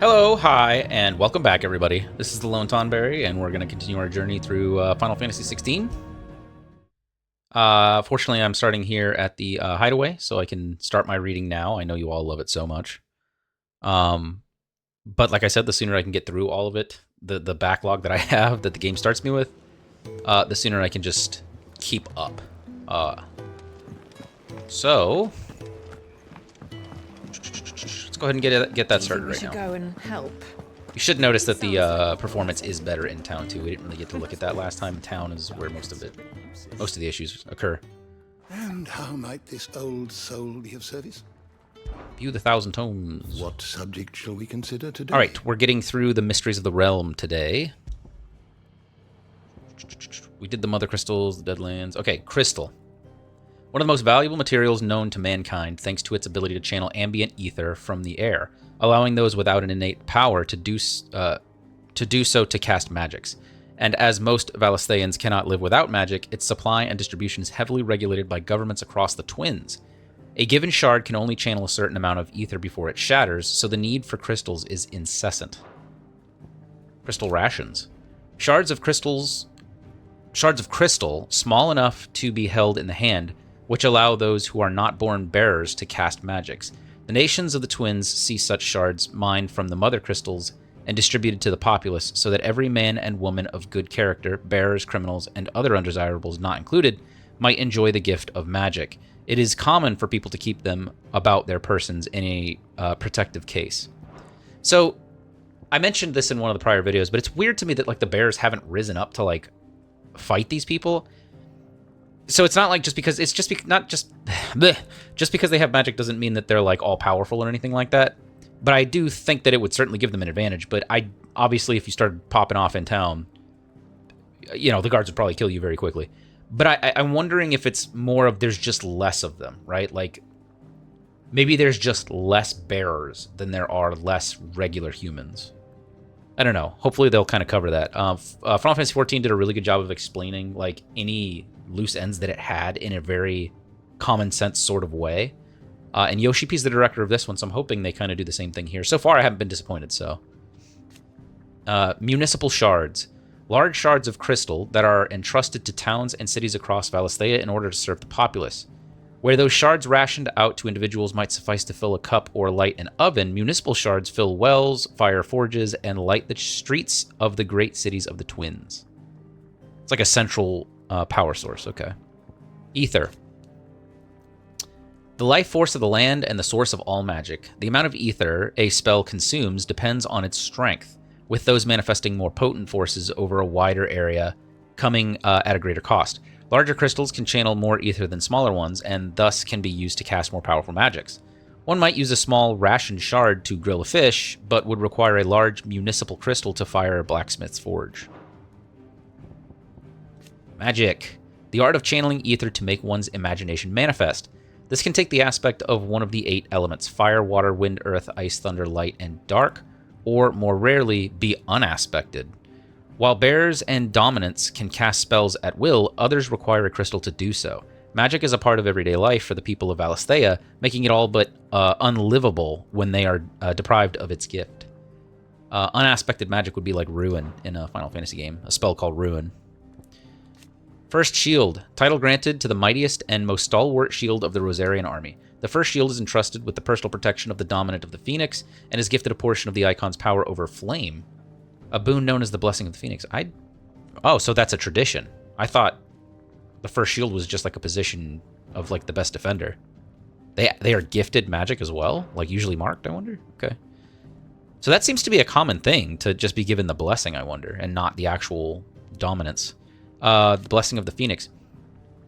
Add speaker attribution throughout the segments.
Speaker 1: Hello, hi, and welcome back, everybody. This is the Lone Tonberry, and we're going to continue our journey through Final Fantasy XVI. Fortunately, I'm starting here at the Hideaway, so I can start my reading now. I know you all love it so much. But like I said, the sooner I can get through all of it, the backlog that I have that the game starts me with, the sooner I can just keep up. So let's go ahead and get that started right now.
Speaker 2: Go and help.
Speaker 1: You should notice that the performance is better in town too. We didn't really get to look at that last time. Town is where most of the issues occur.
Speaker 3: And how might this old soul be of service?
Speaker 1: View the Thousand Tomes.
Speaker 3: What subject shall we consider today?
Speaker 1: All right, we're getting through the Mysteries of the Realm today. We did the Mother Crystals, the Deadlands. Okay, Crystal. One of the most valuable materials known to mankind, thanks to its ability to channel ambient ether from the air, allowing those without an innate power to do so to cast magics. And as most Valistheans cannot live without magic, its supply and distribution is heavily regulated by governments across the Twins. A given shard can only channel a certain amount of ether before it shatters, so the need for crystals is incessant. Crystal rations. Shards of crystal small enough to be held in the hand, which allow those who are not born bearers to cast magics. The nations of the Twins see such shards mined from the mother crystals and distributed to the populace so that every man and woman of good character, bearers, criminals, and other undesirables not included, might enjoy the gift of magic. It is common for people to keep them about their persons in a protective case. So, I mentioned this in one of the prior videos, but it's weird to me that the bears haven't risen up to fight these people. So it's not just because just because they have magic doesn't mean that they're all powerful or anything like that. But I do think that it would certainly give them an advantage. But obviously, if you started popping off in town, the guards would probably kill you very quickly. But I'm wondering if it's more of there's just less of them, right? Maybe there's just less bearers than there are less regular humans. I don't know. Hopefully they'll kind of cover that. Final Fantasy XIV did a really good job of explaining any loose ends that it had in a very common sense sort of way. And Yoshi-P's the director of this one, so I'm hoping they kind of do the same thing here. So far, I haven't been disappointed, so. Municipal shards. Large shards of crystal that are entrusted to towns and cities across Valisthea in order to serve the populace. Where those shards rationed out to individuals might suffice to fill a cup or light an oven, municipal shards fill wells, fire forges, and light the streets of the great cities of the Twins. It's like a central power source, okay. Ether. The life force of the land and the source of all magic. The amount of ether a spell consumes depends on its strength, with those manifesting more potent forces over a wider area coming at a greater cost. Larger crystals can channel more ether than smaller ones, and thus can be used to cast more powerful magics. One might use a small rationed shard to grill a fish, but would require a large municipal crystal to fire a blacksmith's forge. Magic. The art of channeling ether to make one's imagination manifest. This can take the aspect of one of the 8 elements: fire, water, wind, earth, ice, thunder, light, and dark, or more rarely, be unaspected. While bears and dominants can cast spells at will, others require a crystal to do so. Magic is a part of everyday life for the people of Valisthea, making it all but unlivable when they are deprived of its gift. Unaspected magic would be like Ruin in a Final Fantasy game, a spell called Ruin. First Shield, title granted to the mightiest and most stalwart shield of the Rosarian army. The first shield is entrusted with the personal protection of the dominant of the Phoenix, and is gifted a portion of the icon's power over flame. A boon known as the Blessing of the Phoenix. Oh, so that's a tradition. I thought the first shield was just a position of the best defender. They are gifted magic as well? Usually marked, I wonder? Okay. So that seems to be a common thing, to just be given the blessing, I wonder, and not the actual dominance. The Blessing of the Phoenix.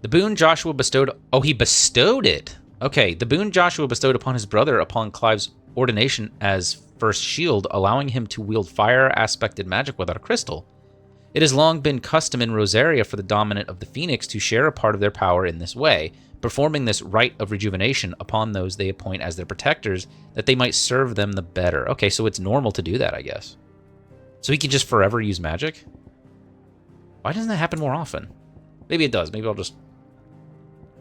Speaker 1: The boon Joshua bestowed... Oh, he bestowed it! Okay, the boon Joshua bestowed upon his brother upon Clive's ordination as first shield, allowing him to wield fire-aspected magic without a crystal. It has long been custom in Rosaria for the dominant of the Phoenix to share a part of their power in this way, performing this rite of rejuvenation upon those they appoint as their protectors, that they might serve them the better. Okay, so it's normal to do that, I guess. So he can just forever use magic? Why doesn't that happen more often? Maybe it does. Maybe I'll just...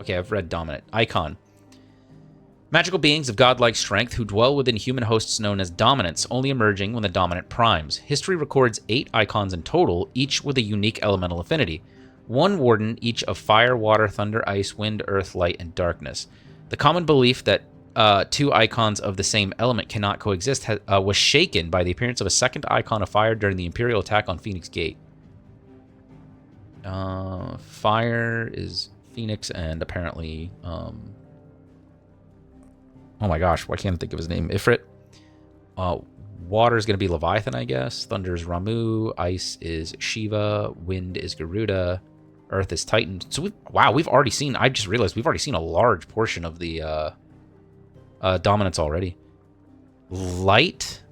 Speaker 1: Okay, I've read dominant. Icon. Magical beings of godlike strength who dwell within human hosts known as dominants, only emerging when the dominant primes. History records 8 icons in total, each with a unique elemental affinity. 1 warden, each of fire, water, thunder, ice, wind, earth, light, and darkness. The common belief that 2 icons of the same element cannot coexist was shaken by the appearance of a second icon of fire during the Imperial attack on Phoenix Gate. Fire is Phoenix, and apparently... oh my gosh, why can't I think of his name? Ifrit. Water is going to be Leviathan, I guess. Thunder is Ramu. Ice is Shiva. Wind is Garuda. Earth is Titan. So, we've already seen... I just realized we've already seen a large portion of the dominance already. Light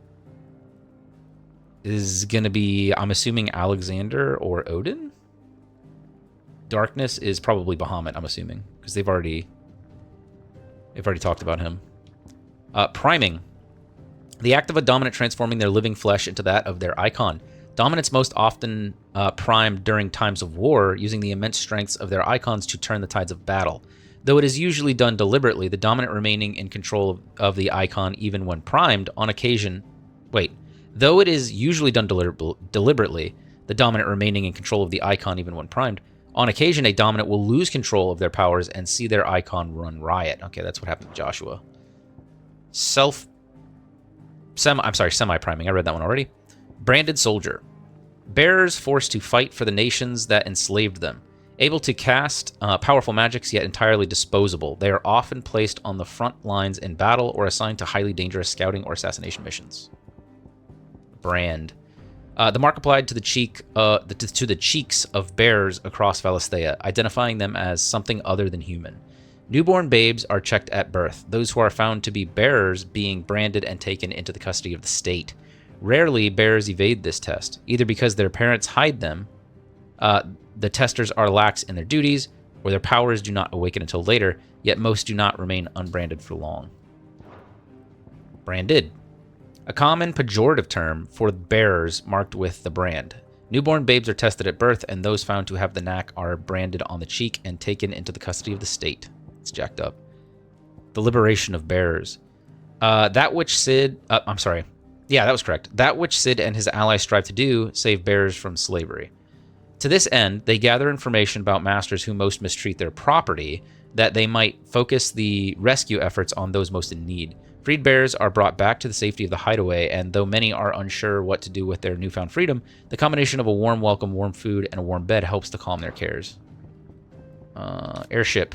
Speaker 1: is going to be, I'm assuming, Alexander or Odin. Darkness is probably Bahamut, I'm assuming, because they've already talked about him. Priming. The act of a dominant transforming their living flesh into that of their icon. Dominants most often prime during times of war, using the immense strengths of their icons to turn the tides of battle. Though it is usually done deliberately, the dominant remaining in control of the icon even when primed, on occasion... Though it is usually done deliberately, the dominant remaining in control of the icon even when primed, on occasion a dominant will lose control of their powers and see their icon run riot. Okay, that's what happened to Joshua. Semi-priming. I read that one already. Branded soldier. Bearers forced to fight for the nations that enslaved them. Able to cast powerful magics, yet entirely disposable. They are often placed on the front lines in battle or assigned to highly dangerous scouting or assassination missions. Brand. The mark applied to the cheeks of bearers across Valisthea, identifying them as something other than human. Newborn babes are checked at birth, those who are found to be bearers being branded and taken into the custody of the state. Rarely, bearers evade this test, either because their parents hide them, the testers are lax in their duties, or their powers do not awaken until later, yet most do not remain unbranded for long. Branded. A common pejorative term for bearers marked with the brand. Newborn babes are tested at birth, and those found to have the knack are branded on the cheek and taken into the custody of the state. It's jacked up. The liberation of bearers. That which Sid... I'm sorry. Yeah, that was correct. That which Sid and his allies strive to do, save bearers from slavery. To this end, they gather information about masters who most mistreat their property, that they might focus the rescue efforts on those most in need. Freed bearers are brought back to the safety of the hideaway, and though many are unsure what to do with their newfound freedom, the combination of a warm welcome, warm food, and a warm bed helps to calm their cares. Airship.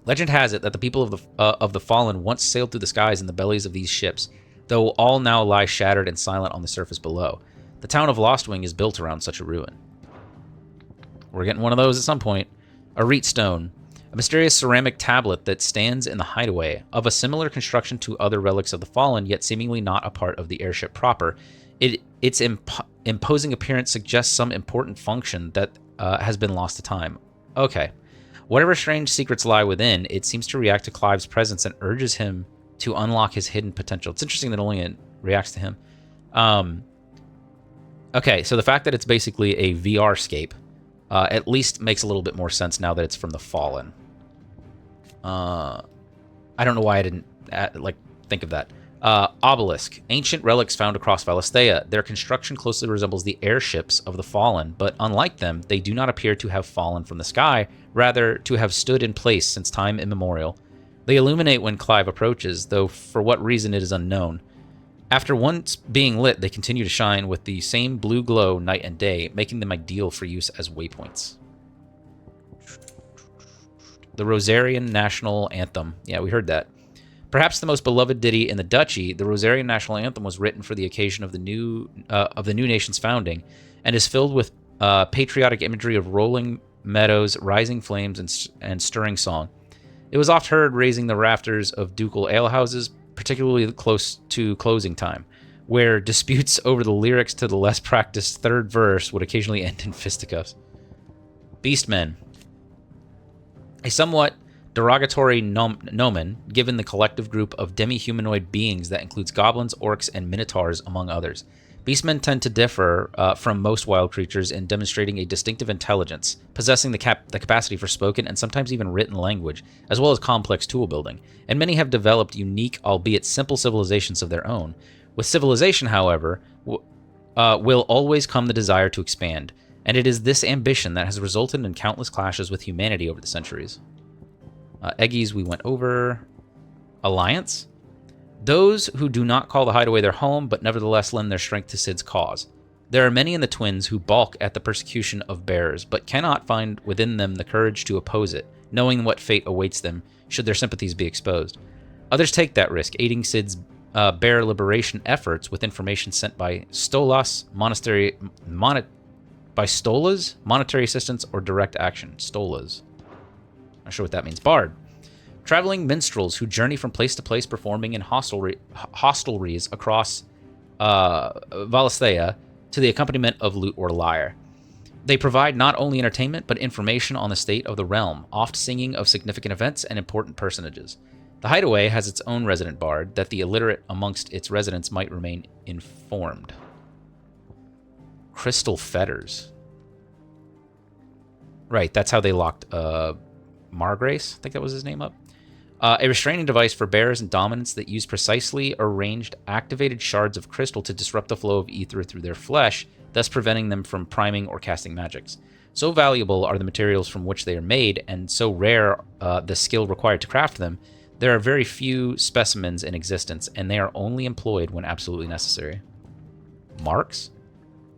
Speaker 1: Legend has it that the people of the Fallen once sailed through the skies in the bellies of these ships, though all now lie shattered and silent on the surface below. The town of Lostwing is built around such a ruin. We're getting one of those at some point. A Reet Stone. A mysterious ceramic tablet that stands in the hideaway, of a similar construction to other relics of the Fallen, yet seemingly not a part of the airship proper. Its imposing appearance suggests some important function that has been lost to time. Okay. Whatever strange secrets lie within, it seems to react to Clive's presence and urges him to unlock his hidden potential. It's interesting that only it reacts to him. Okay, so the fact that it's basically a VR-scape at least makes a little bit more sense now that it's from the Fallen. I don't know why I didn't think of that. Obelisk. Ancient relics found across Valisthea. Their construction closely resembles the airships of the Fallen, but unlike them, they do not appear to have fallen from the sky, rather to have stood in place since time immemorial. They illuminate when Clive approaches, though for what reason it is unknown. After once being lit, they continue to shine with the same blue glow night and day, making them ideal for use as waypoints. The Rosarian National Anthem. Yeah, we heard that. Perhaps the most beloved ditty in the Duchy, the Rosarian National Anthem was written for the occasion of the new nation's founding, and is filled with patriotic imagery of rolling meadows, rising flames, and stirring song. It was oft heard raising the rafters of ducal alehouses, particularly close to closing time, where disputes over the lyrics to the less practiced third verse would occasionally end in fisticuffs. Beastmen. A somewhat derogatory nomen given the collective group of demi-humanoid beings that includes goblins, orcs, and minotaurs, among others. Beastmen tend to differ from most wild creatures in demonstrating a distinctive intelligence, possessing the capacity for spoken and sometimes even written language, as well as complex tool building, and many have developed unique, albeit simple civilizations of their own. With civilization, however, will always come the desire to expand, and it is this ambition that has resulted in countless clashes with humanity over the centuries. Eggies we went over. Alliance? Those who do not call the Hideaway their home, but nevertheless lend their strength to Cid's cause. There are many in the Twins who balk at the persecution of bears, but cannot find within them the courage to oppose it, knowing what fate awaits them should their sympathies be exposed. Others take that risk, aiding Cid's bear liberation efforts with information sent by Stolas, monetary assistance, or direct action. Stolas. Not sure what that means. Bard. Traveling minstrels who journey from place to place performing in hostelries across Valisthea to the accompaniment of lute or lyre. They provide not only entertainment, but information on the state of the realm, oft singing of significant events and important personages. The Hideaway has its own resident bard, that the illiterate amongst its residents might remain informed. Crystal fetters. Right, that's how they locked Margrace, I think that was his name, up. A restraining device for bears and dominants that use precisely arranged activated shards of crystal to disrupt the flow of ether through their flesh, thus preventing them from priming or casting magics. So valuable are the materials from which they are made, and so rare the skill required to craft them, there are very few specimens in existence, and they are only employed when absolutely necessary. Marks?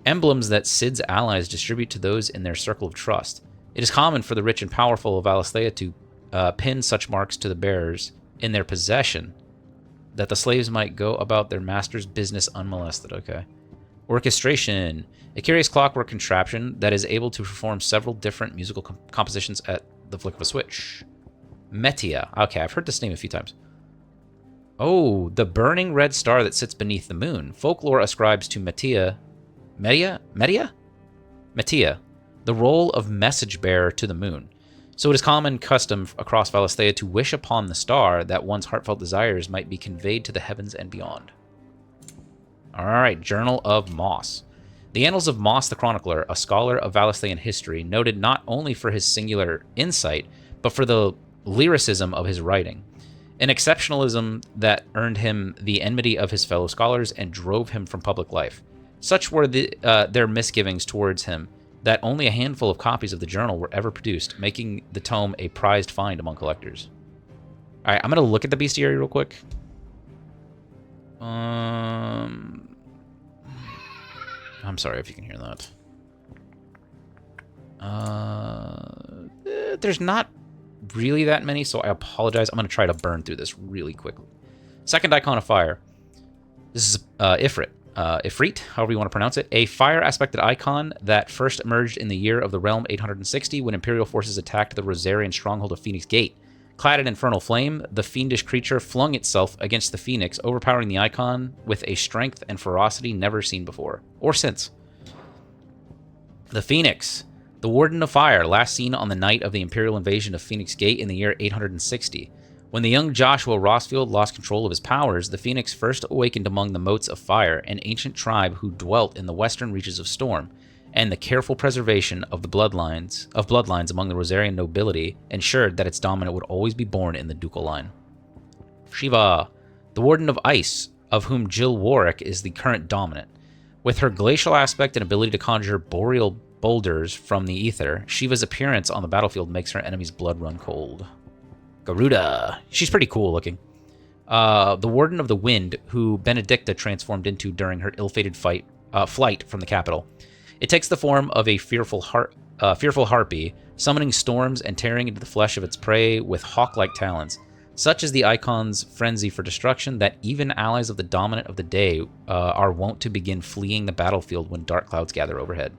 Speaker 1: Emblems that Cid's allies distribute to those in their circle of trust. It is common for the rich and powerful of Valisthea to pin such marks to the bearers in their possession, that the slaves might go about their master's business unmolested. Okay. Orchestration. A curious clockwork contraption that is able to perform several different musical compositions at the flick of a switch. Metia. Okay, I've heard this name a few times. Oh, the burning red star that sits beneath the moon. Folklore ascribes to Metia, the role of message bearer to the moon. So it is common custom across Valisthea to wish upon the star that one's heartfelt desires might be conveyed to the heavens and beyond. Alright, Journal of Moss. The Annals of Moss the Chronicler, a scholar of Valisthean history, noted not only for his singular insight, but for the lyricism of his writing. An exceptionalism that earned him the enmity of his fellow scholars and drove him from public life. Such were their misgivings towards him, that only a handful of copies of the journal were ever produced, making the tome a prized find among collectors. Alright, I'm going to look at the bestiary real quick. I'm sorry if you can hear that. There's not really that many, so I apologize. I'm going to try to burn through this really quickly. Second icon of fire. This is Ifrit. Ifrit, however you want to pronounce it, a fire-aspected icon that first emerged in the year of the realm 860 when Imperial forces attacked the Rosarian stronghold of Phoenix Gate. Clad in infernal flame, the fiendish creature flung itself against the Phoenix, overpowering the icon with a strength and ferocity never seen before, or since. The Phoenix, the Warden of Fire, last seen on the night of the Imperial invasion of Phoenix Gate in the year 860. When the young Joshua Rossfield lost control of his powers, the Phoenix first awakened among the Motes of Fire, an ancient tribe who dwelt in the western reaches of Storm, and the careful preservation of the bloodlines among the Rosarian nobility ensured that its dominant would always be born in the ducal line. Shiva, the Warden of Ice, of whom Jill Warwick is the current dominant. With her glacial aspect and ability to conjure boreal boulders from the ether, Shiva's appearance on the battlefield makes her enemy's blood run cold. Garuda. She's pretty cool looking. The Warden of the Wind, who Benedicta transformed into during her ill-fated flight from the capital. It takes the form of a fearful harpy, summoning storms and tearing into the flesh of its prey with hawk-like talons. Such is the icon's frenzy for destruction that even allies of the dominant of the day are wont to begin fleeing the battlefield when dark clouds gather overhead.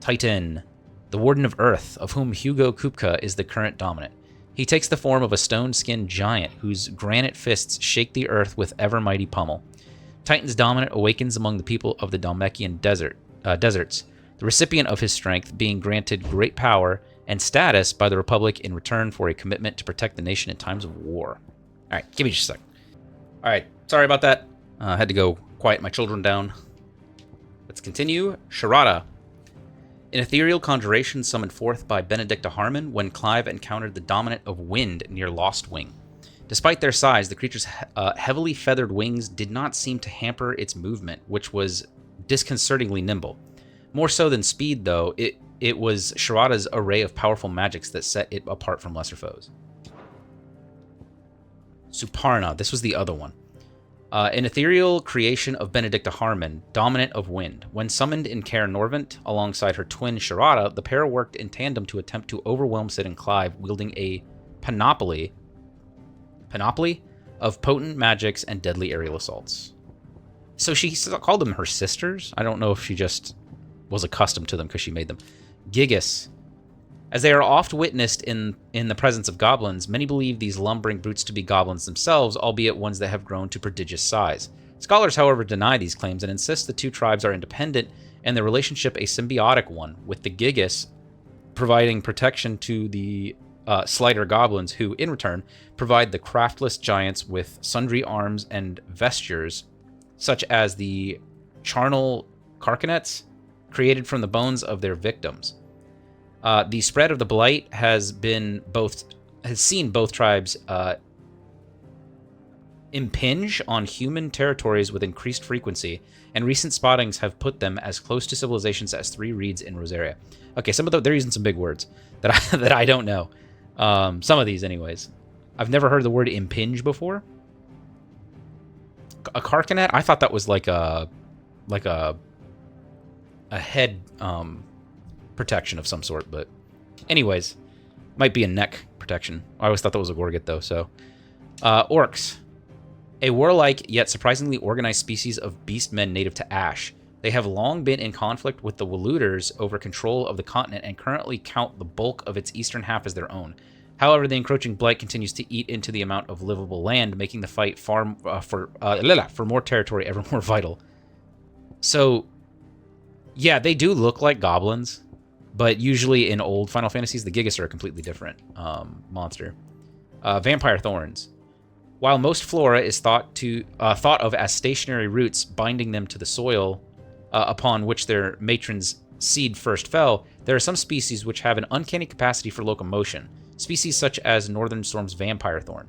Speaker 1: Titan, the Warden of Earth, of whom Hugo Kupka is the current dominant. He takes the form of a stone-skinned giant whose granite fists shake the earth with ever-mighty pummel. Titan's dominant awakens among the people of the Dalmekian deserts, the recipient of his strength being granted great power and status by the Republic in return for a commitment to protect the nation in times of war. All right, give me just a sec. All right, sorry about that. I had to go Quiet my children down. Let's continue. Sharada. An ethereal conjuration summoned forth by Benedicta Harmon when Clive encountered the dominant of wind near Lost Wing. Despite their size, the creature's heavily feathered wings did not seem to hamper its movement, which was disconcertingly nimble. More so than speed, though, it was Sharada's array of powerful magics that set it apart from lesser foes. Suparna. This was the other one. An ethereal creation of Benedicta Harmon, dominant of wind. When summoned in Caer Norvent alongside her twin Sharada, the pair worked in tandem to attempt to overwhelm Sid and Clive, wielding a panoply of potent magics and deadly aerial assaults. So she called them her sisters? I don't know if she just was accustomed to them because she made them. Gigas. As they are oft witnessed in the presence of goblins, many believe these lumbering brutes to be goblins themselves, albeit ones that have grown to prodigious size. Scholars, however, deny these claims and insist the two tribes are independent and their relationship a symbiotic one, with the Gigas providing protection to the slighter goblins, who, in return, provide the craftless giants with sundry arms and vestures, such as the charnel carcanets created from the bones of their victims. The spread of the blight has seen both tribes impinge on human territories with increased frequency, and recent spottings have put them as close to civilizations as 3 reeds in Rosaria. Okay, they're using some big words that I don't know. Some of these, anyways. I've never heard the word impinge before. A carcanet? I thought that was like a head protection of some sort, but anyways, might be a neck protection. I always thought that was a gorget, though. So, orcs, a warlike yet surprisingly organized species of beastmen native to Ash. They have long been in conflict with the Waluders over control of the continent and currently count the bulk of its eastern half as their own. However, the encroaching blight continues to eat into the amount of livable land, making the fight for more territory ever more vital. So, yeah, they do look like goblins, but usually in old Final Fantasies, the Gigas are a completely different monster. Vampire thorns. While most flora is thought of as stationary roots binding them to the soil upon which their matron's seed first fell, there are some species which have an uncanny capacity for locomotion. Species such as Northern Storm's vampire thorn.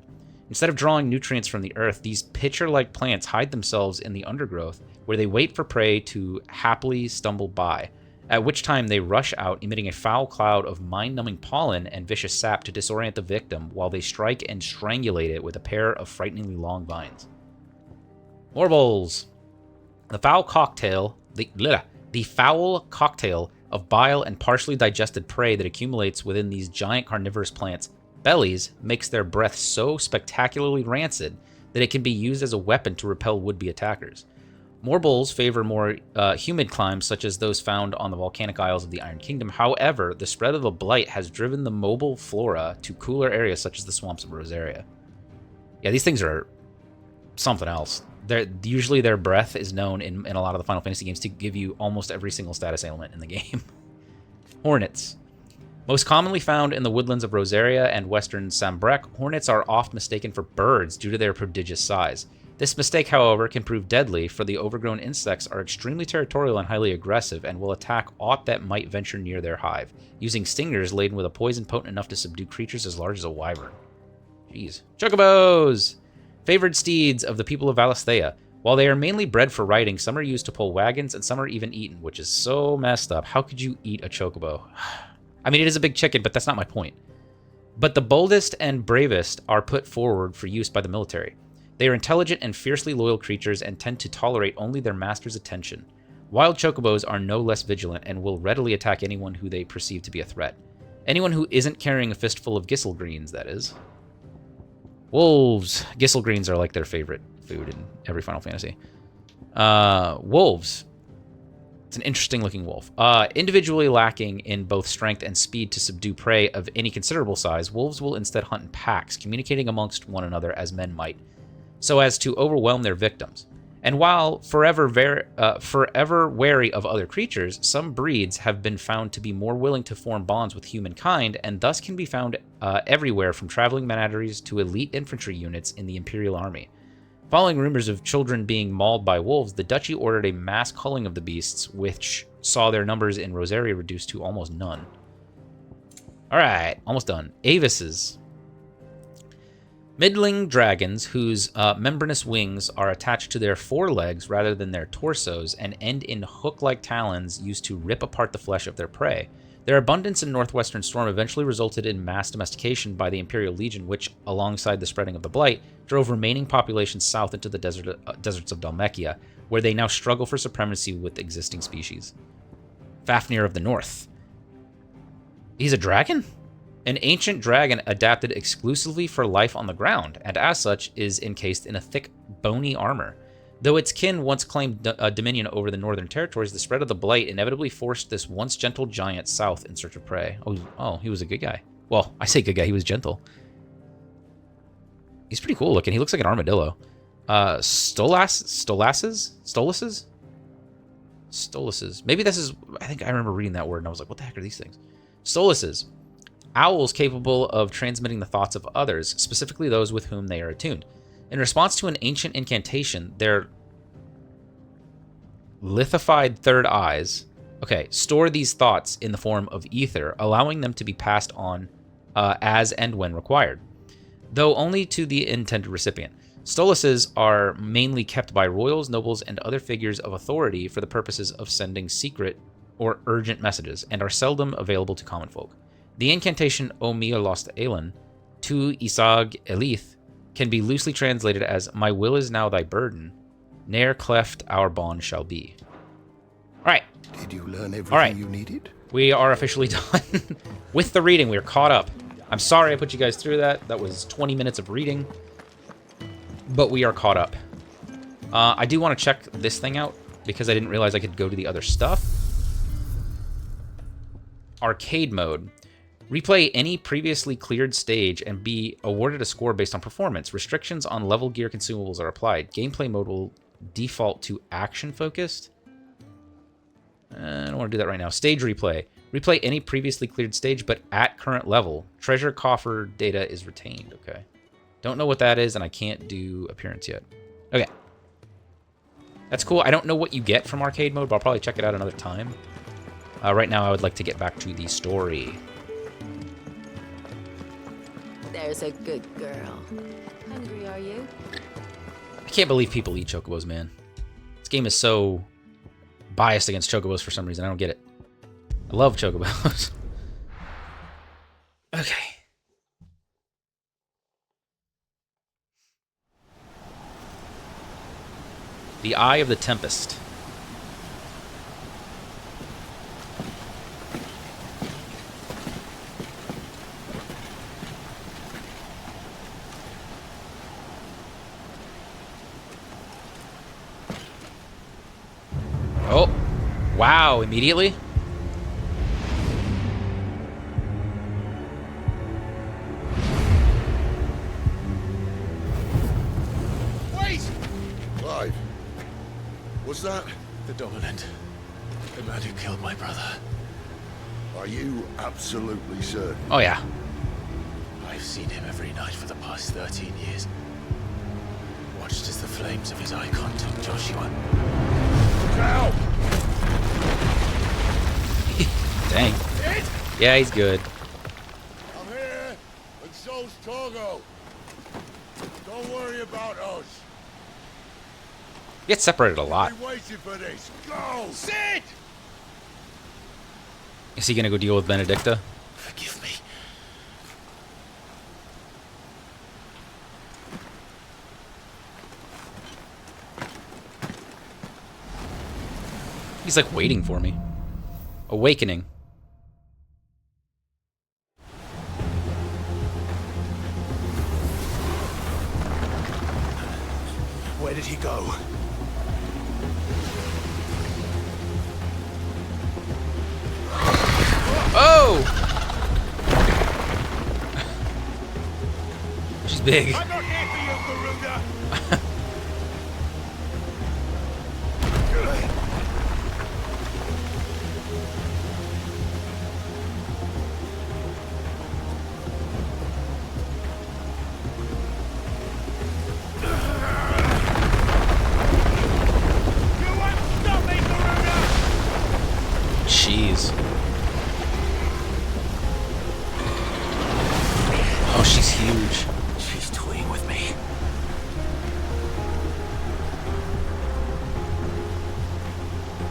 Speaker 1: Instead of drawing nutrients from the earth, these pitcher-like plants hide themselves in the undergrowth, where they wait for prey to happily stumble by, at which time they rush out, emitting a foul cloud of mind-numbing pollen and vicious sap to disorient the victim, while they strike and strangulate it with a pair of frighteningly long vines. Morbols. The foul cocktail of bile and partially digested prey that accumulates within these giant carnivorous plants' bellies makes their breath so spectacularly rancid that it can be used as a weapon to repel would-be attackers. Morbols favor more humid climes such as those found on the volcanic isles of the Iron Kingdom. However, the spread of the blight has driven the mobile flora to cooler areas such as the swamps of Rosaria. Yeah, these things are something else. Usually their breath is known in a lot of the Final Fantasy games to give you almost every single status ailment in the game. Hornets. Most commonly found in the woodlands of Rosaria and western Sambrec, hornets are oft mistaken for birds due to their prodigious size. This mistake, however, can prove deadly, for the overgrown insects are extremely territorial and highly aggressive, and will attack aught that might venture near their hive, using stingers laden with a poison potent enough to subdue creatures as large as a wyvern. Jeez. Chocobos! Favored steeds of the people of Valisthea. While they are mainly bred for riding, some are used to pull wagons, and some are even eaten, which is so messed up. How could you eat a chocobo? I mean, it is a big chicken, but that's not my point. But the boldest and bravest are put forward for use by the military. They are intelligent and fiercely loyal creatures and tend to tolerate only their master's attention. Wild chocobos are no less vigilant and will readily attack anyone who they perceive to be a threat. Anyone who isn't carrying a fistful of gisselgreens, that is. Wolves. Gisselgreens are like their favorite food in every Final Fantasy. Wolves. It's an interesting looking wolf. Individually lacking in both strength and speed to subdue prey of any considerable size, wolves will instead hunt in packs, communicating amongst one another as men might, so as to overwhelm their victims. And while forever wary of other creatures, some breeds have been found to be more willing to form bonds with humankind, and thus can be found everywhere from traveling menageries to elite infantry units in the Imperial Army. Following rumors of children being mauled by wolves, the duchy ordered a mass culling of the beasts, which saw their numbers in Rosaria reduced to almost none. All right, almost done. Avises. Middling dragons whose membranous wings are attached to their forelegs rather than their torsos and end in hook-like talons used to rip apart the flesh of their prey. Their abundance in Northwestern Storm eventually resulted in mass domestication by the Imperial Legion, which, alongside the spreading of the Blight, drove remaining populations south into the deserts of Dhalmekia, where they now struggle for supremacy with existing species. Fafnir of the North. He's a dragon? An ancient dragon adapted exclusively for life on the ground, and as such is encased in a thick, bony armor. Though its kin once claimed dominion over the northern territories, the spread of the Blight inevitably forced this once gentle giant south in search of prey. Oh, he was a good guy. Well, I say good guy, he was gentle. He's pretty cool looking. He looks like an armadillo. Stolases? Maybe this is... I think I remember reading that word, and I was like, what the heck are these things? Stolases. Owls capable of transmitting the thoughts of others, specifically those with whom they are attuned. In response to an ancient incantation, their lithified third eyes, store these thoughts in the form of ether, allowing them to be passed on as and when required, though only to the intended recipient. Stolases are mainly kept by royals, nobles, and other figures of authority for the purposes of sending secret or urgent messages, and are seldom available to common folk. The incantation O mia lost Elin, Tu Isag Elith, can be loosely translated as My will is now thy burden, ne'er cleft our bond shall be. Alright.
Speaker 3: Did you learn everything you needed?
Speaker 1: We are officially done with the reading. We are caught up. I'm sorry I put you guys through that. That was 20 minutes of reading. But we are caught up. I do want to check this thing out, because I didn't realize I could go to the other stuff. Arcade mode. Replay any previously cleared stage and be awarded a score based on performance. Restrictions on level gear consumables are applied. Gameplay mode will default to action-focused. I don't want to do that right now. Stage replay. Replay any previously cleared stage, but at current level. Treasure coffer data is retained. Okay. Don't know what that is, and I can't do appearance yet. Okay. That's cool. I don't know what you get from arcade mode, but I'll probably check it out another time. Right now, I would like to get back to the story.
Speaker 2: There's a good girl. Hungry, are you?
Speaker 1: I can't believe people eat chocobos, man. This game is so biased against chocobos for some reason. I don't get it. I love chocobos. Okay. The Eye of the Tempest. Oh, wow, immediately?
Speaker 3: Wait! Clive, was that...
Speaker 4: The Dominant. The man who killed my brother.
Speaker 3: Are you absolutely certain?
Speaker 1: Oh, yeah.
Speaker 4: I've seen him every night for the past 13 years. Watched as the flames of his icon took Joshua.
Speaker 3: Now!
Speaker 1: Dang. Yeah, he's good.
Speaker 3: I'm here, and so's Togo. Don't worry about us.
Speaker 1: He gets separated a lot.
Speaker 3: We waited for this. Go! Sit!
Speaker 1: Is he gonna go deal with Benedicta?
Speaker 4: Forgive me.
Speaker 1: He's like waiting for me. Awakening.
Speaker 4: Where did he go?
Speaker 1: Oh! She's big.
Speaker 3: I'm not here for you, Garuda!
Speaker 1: jeez. Oh, she's huge.
Speaker 4: She's toying with me.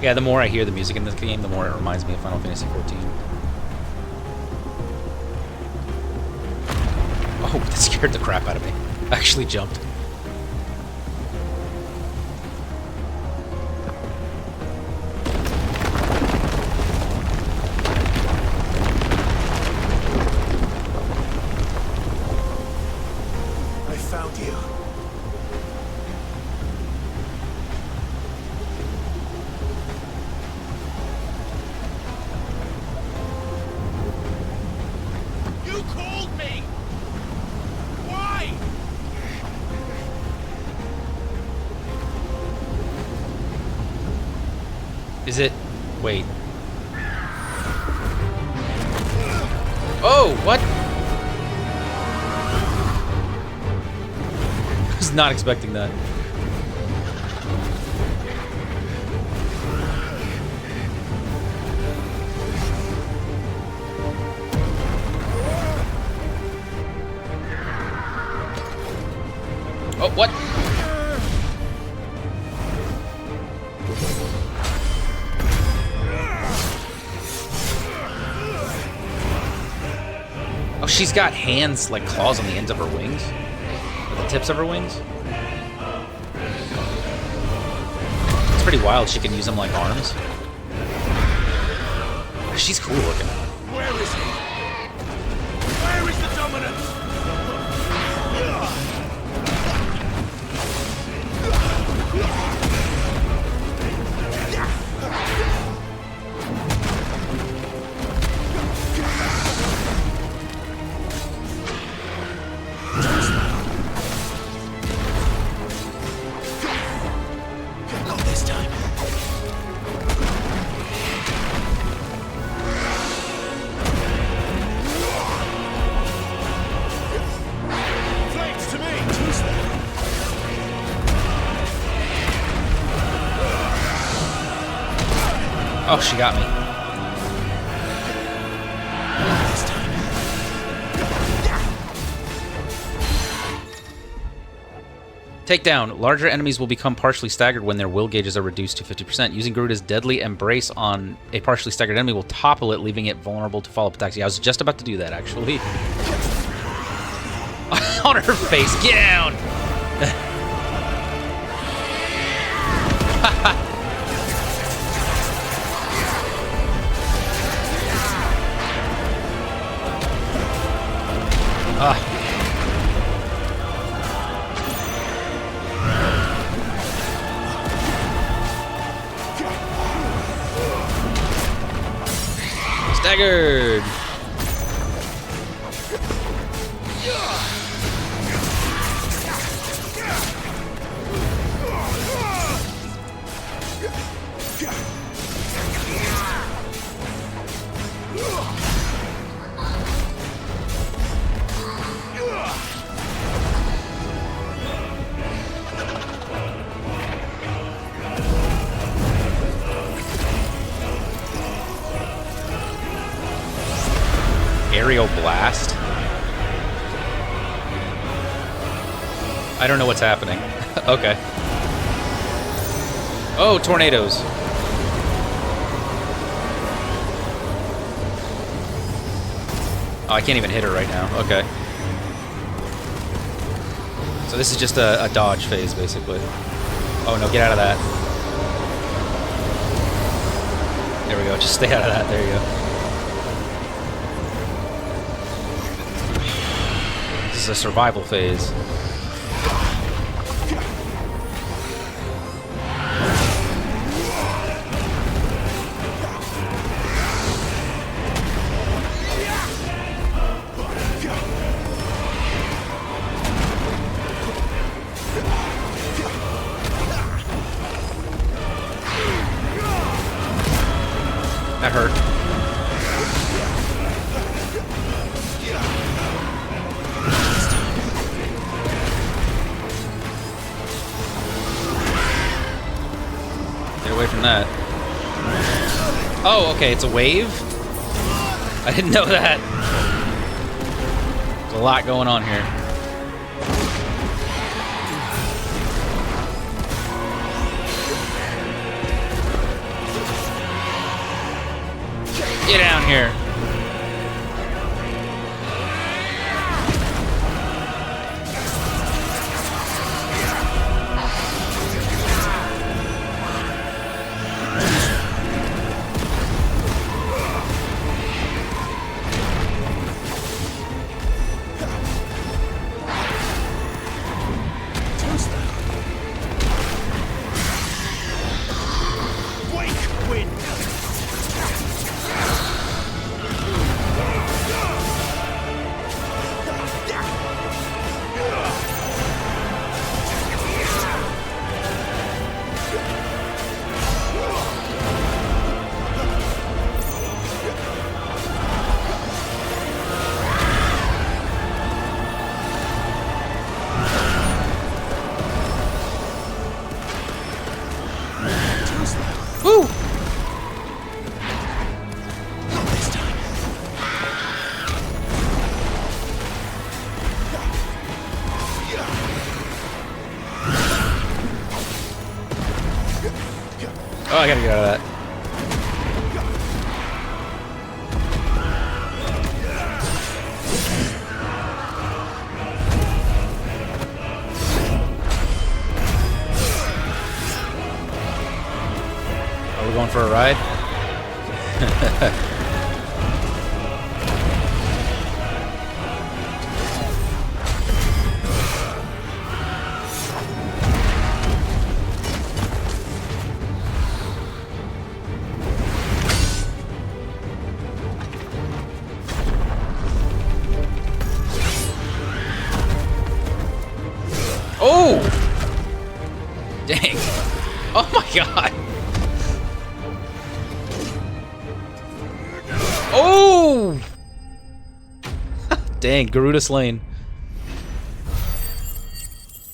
Speaker 1: Yeah, the more I hear the music in this game, the more it reminds me of Final Fantasy XIV. Oh, that scared the crap out of me. I actually jumped.
Speaker 4: I found you.
Speaker 3: You called me! Why?
Speaker 1: Is it... Wait. Oh, what? I was not expecting that. Oh, what? Oh, she's got hands like claws on the ends of her wings? Or the tips of her wings? It's pretty wild. She can use them like arms. She's cool looking.
Speaker 3: Where is he? Where is the dominant?
Speaker 4: Not this time.
Speaker 3: Flames to me!
Speaker 1: Oh, she got me.
Speaker 4: This time.
Speaker 1: Takedown. Larger enemies will become partially staggered when their will gauges are reduced to 50%. Using Garuda's deadly embrace on a partially staggered enemy will topple it, leaving it vulnerable to follow-up attacks. Yeah, I was just about to do that, actually. On her face. Get down! Staggered! Aerial blast? I don't know what's happening. Okay. Oh, tornadoes. Oh, I can't even hit her right now. Okay. So this is just a dodge phase, basically. Oh no, get out of that. There we go, just stay out of that. There you go. This is a survival phase. That hurt. Get away from that. Oh, okay, it's a wave? I didn't know that. There's a lot going on here. Get down here. Woo! Oh, I gotta get out of that. Are we going for a ride? Oh! Dang. Oh my god. Oh! Dang, Garuda slain.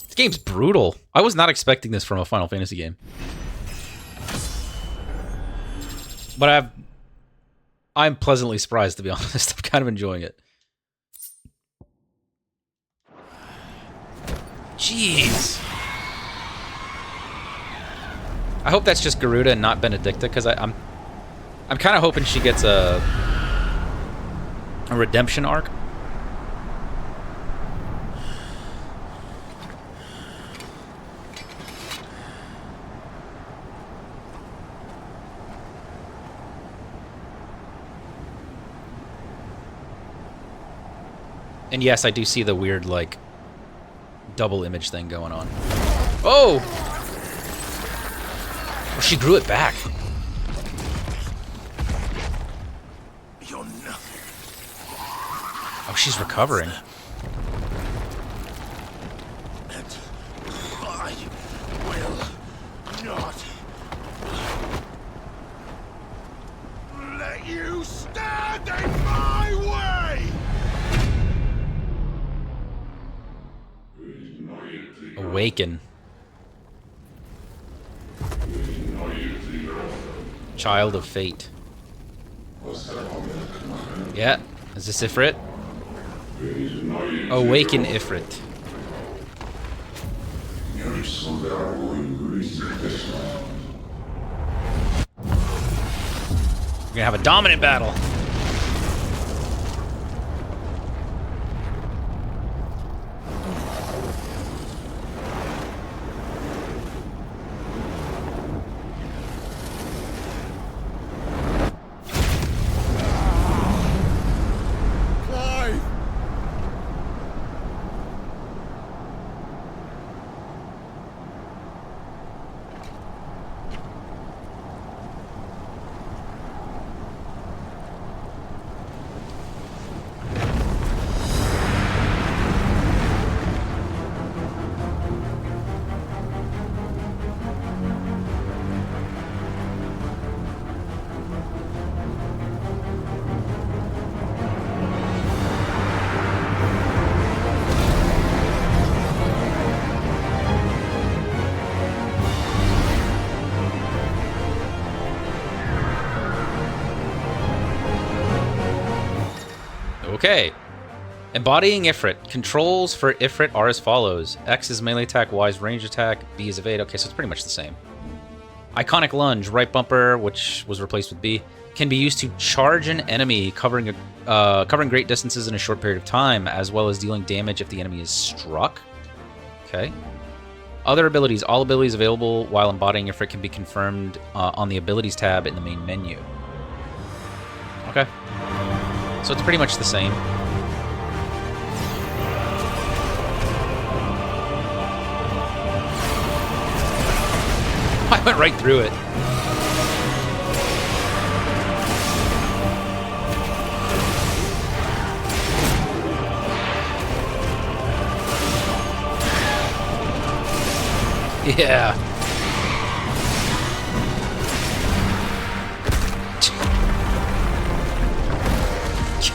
Speaker 1: This game's brutal. I was not expecting this from a Final Fantasy game. But I'm pleasantly surprised, to be honest. I'm kind of enjoying it. Jeez. I hope that's just Garuda and not Benedicta, because I'm kind of hoping she gets a redemption arc. And yes, I do see the weird, like, double image thing going on. Oh! Oh, she grew it back.
Speaker 4: You're nothing.
Speaker 1: Oh, she's recovering.
Speaker 4: And I will not let you stand in my way!
Speaker 1: Awaken. Child of Fate. Yeah, is this Ifrit? Awaken Ifrit. We're gonna have a dominant battle.
Speaker 3: Clive!
Speaker 1: Okay. Embodying Ifrit. Controls for Ifrit are as follows. X is melee attack, Y is range attack, B is evade. Okay, so it's pretty much the same. Iconic Lunge. Right bumper, which was replaced with B, can be used to charge an enemy, covering great distances in a short period of time, as well as dealing damage if the enemy is struck. Okay. Other abilities. All abilities available while embodying Ifrit can be confirmed on the abilities tab in the main menu. Okay. So it's pretty much the same. I went right through it. Yeah.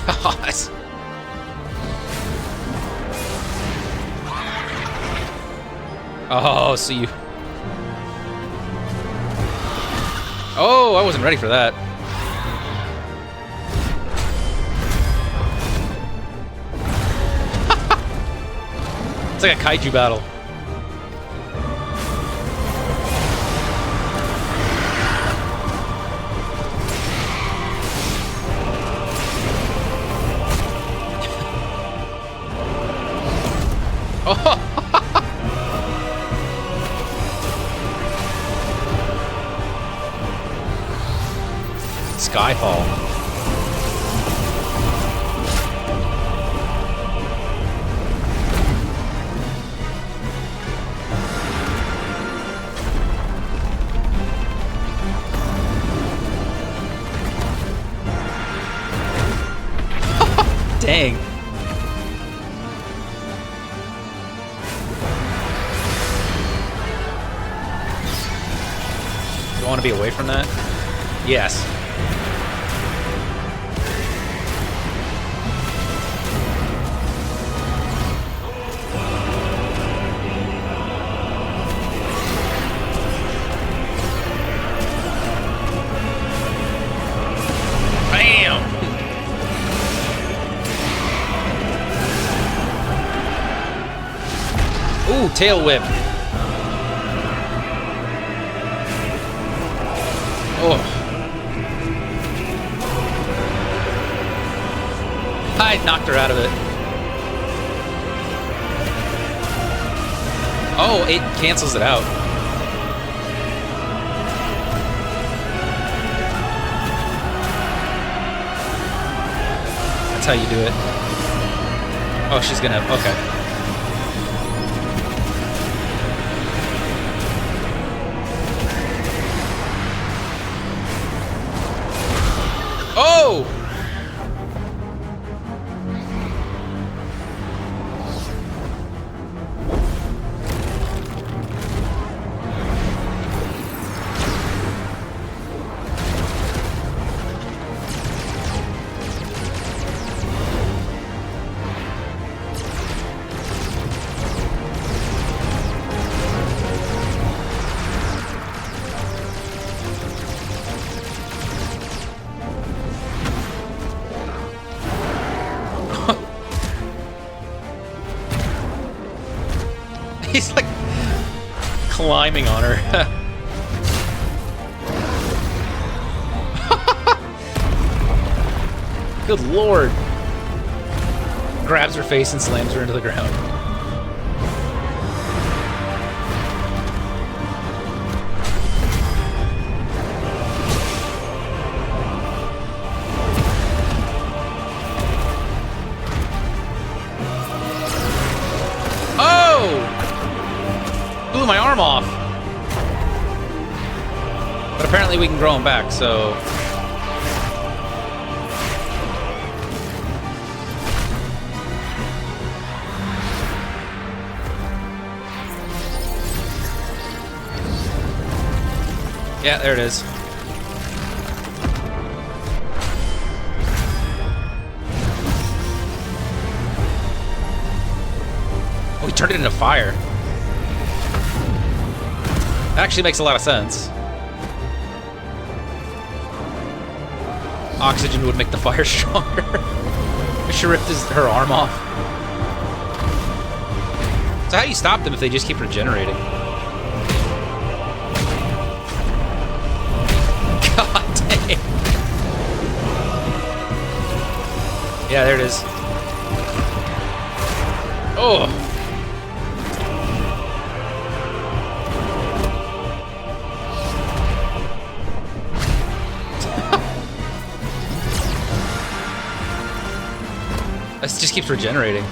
Speaker 1: God. Oh, so you... Oh, I wasn't ready for that. It's like a kaiju battle. Oh! Skyfall. Dang. You want to be away from that? Yes. Ooh, tail whip. Oh. I knocked her out of it. Oh, it cancels it out. That's how you do it. Oh, she's gonna... Okay. Oh! He's like climbing on her. Good lord. Grabs her face and slams her into the ground. Blew my arm off. But apparently we can grow them back, so... Yeah, there it is. Oh, he turned it into fire. That actually makes a lot of sense. Oxygen would make the fire stronger. She ripped her arm off. So how do you stop them if they just keep regenerating? God dang. Yeah, there it is. Oh. This just keeps regenerating.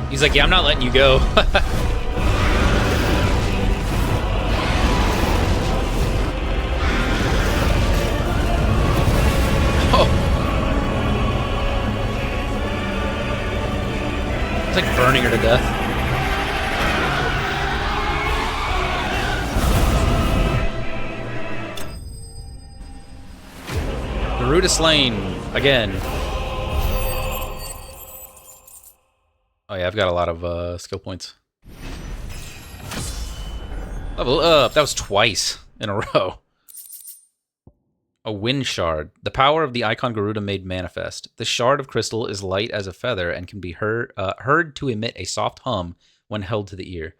Speaker 1: He's like, yeah, I'm not letting you go. It's like burning her to death. Garuda slain again. Oh yeah, I've got a lot of skill points. Level up. That was twice in a row. A wind shard. The power of the icon Garuda made manifest. This shard of crystal is light as a feather and can be heard to emit a soft hum when held to the ear.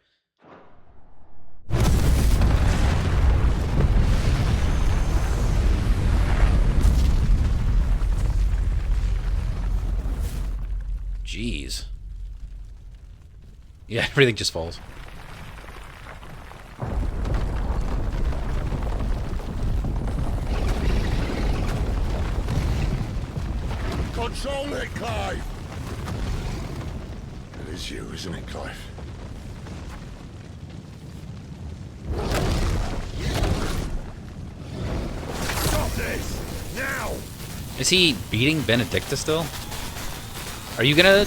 Speaker 1: Jeez. Yeah, everything just falls.
Speaker 3: Control it, Clive! It is you, isn't it, Clive? Stop this! Now!
Speaker 1: Is he beating Benedicta still? Are you gonna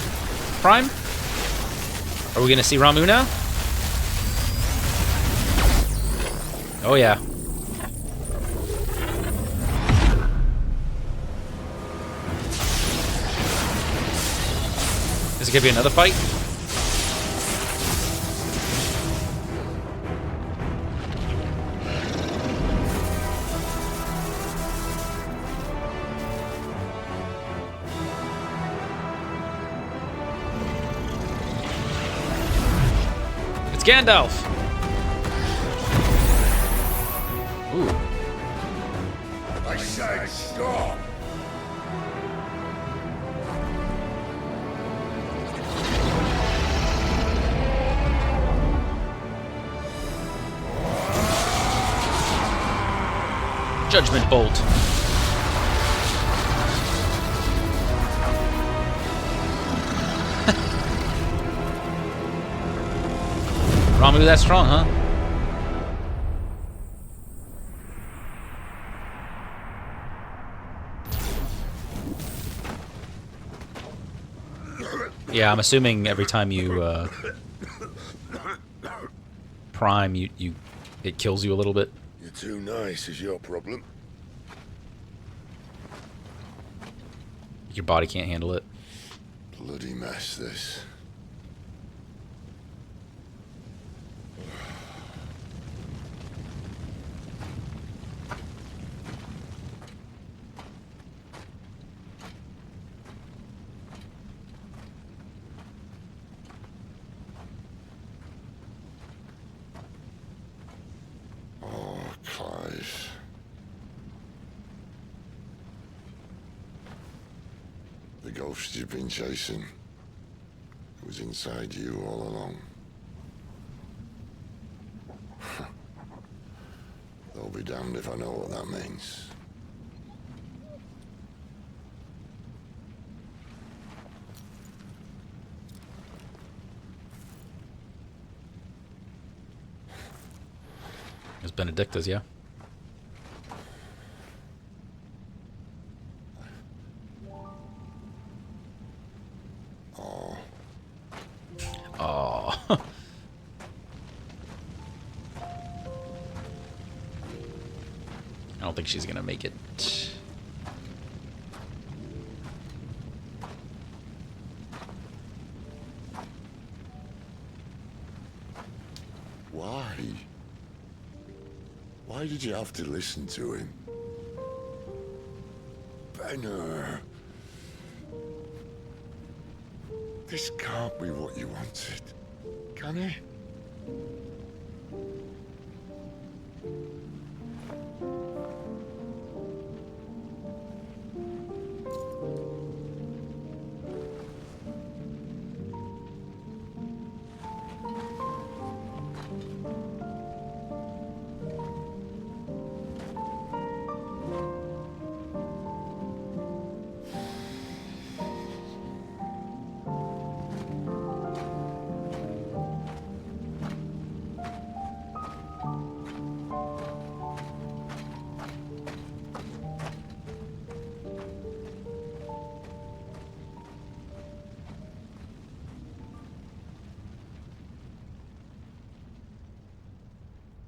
Speaker 1: prime? Are we gonna see Ramu now? Oh yeah. Is it gonna be another fight? It's Gandalf! Ooh.
Speaker 3: I said stop!
Speaker 1: Judgment Bolt. Ramu that strong, huh? Yeah, I'm assuming every time you prime, it kills you a little bit.
Speaker 3: You're too nice is your problem.
Speaker 1: Your body can't handle it.
Speaker 3: Bloody mess, this. Oh, Clive. The ghost you've been chasing was inside you all along. They'll be damned if I know what that means.
Speaker 1: It's Benedicta's, yeah.
Speaker 3: Oh,
Speaker 1: Oh. I don't think she's gonna make it.
Speaker 3: Why? Why did you have to listen to him? Benner. This can't be what you wanted, can it?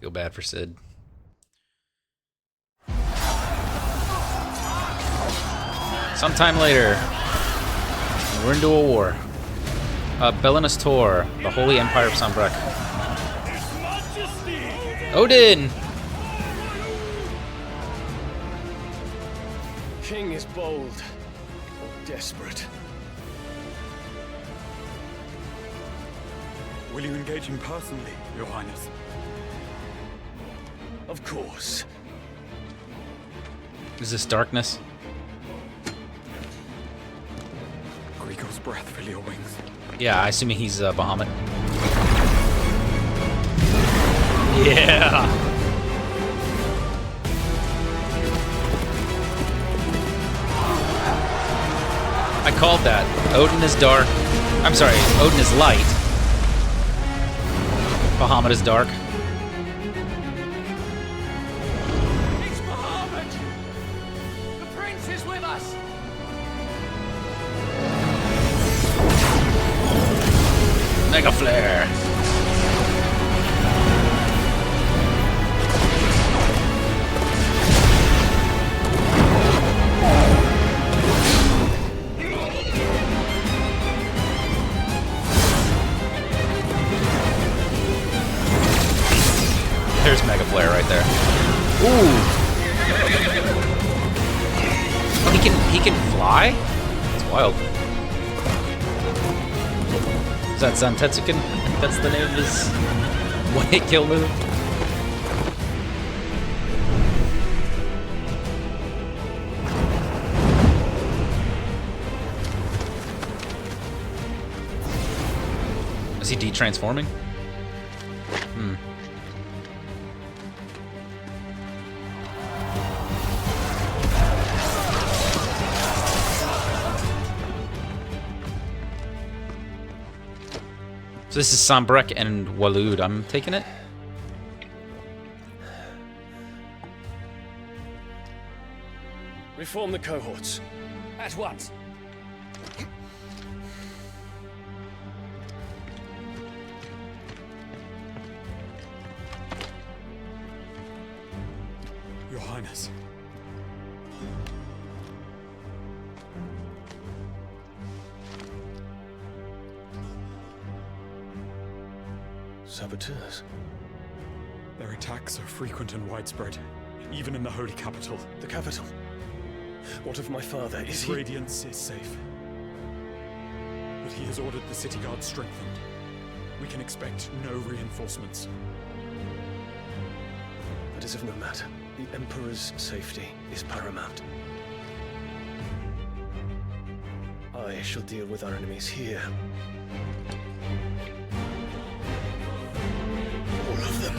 Speaker 1: Feel bad for Sid. Sometime later, we're into a war. Belinus Tor, the Holy Empire of Sanbreque. Odin!
Speaker 5: King is bold or desperate.
Speaker 6: Will you engage him personally, Your Highness?
Speaker 5: Of course.
Speaker 1: Is this darkness?
Speaker 6: Griego's breath fill your wings.
Speaker 1: Yeah, I assume he's Bahamut. Yeah! I called that. Odin is dark. I'm sorry, Odin is light. Bahamut is dark.
Speaker 5: It's Bahamut! The prince is with us!
Speaker 1: Mega Flare. There's Mega Flare right there. Ooh. Oh, he can fly? It's wild. Is that Zantetsuken? That's the name of his one-hit kill move. Is he de-transforming? So this is Sanbreque and Waloed, I'm taking it?
Speaker 5: Reform the cohorts. At once.
Speaker 6: Your Highness.
Speaker 5: Saboteurs.
Speaker 6: Their attacks are frequent and widespread, even in the Holy Capital.
Speaker 5: The capital. What of my father? Is
Speaker 6: His
Speaker 5: he...
Speaker 6: radiance is safe. But he has ordered the city guard strengthened. We can expect no reinforcements.
Speaker 5: That is of no matter. The Emperor's safety is paramount. I shall deal with our enemies here. All of them.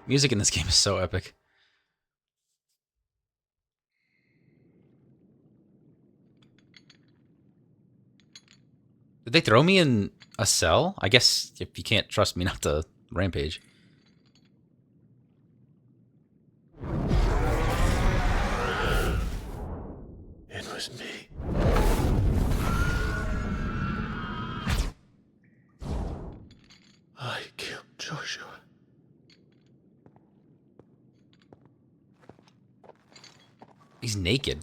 Speaker 1: Music in this game is so epic. Did they throw me in a cell? I guess if you can't trust me not to rampage.
Speaker 5: It was me.
Speaker 1: He's naked.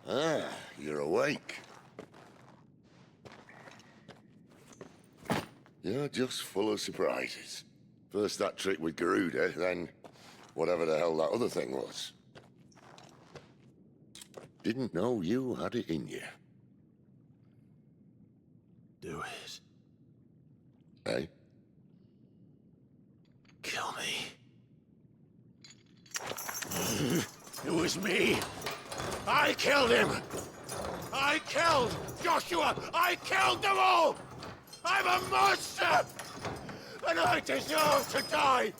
Speaker 3: Ah, you're awake. You're just full of surprises. First that trick with Garuda, then whatever the hell that other thing was. Didn't know you had it in you.
Speaker 4: Do it.
Speaker 3: Hey?
Speaker 4: Kill me.
Speaker 3: It was me. I killed him. I killed Joshua. I killed them all. I'm a monster. And I deserve to die.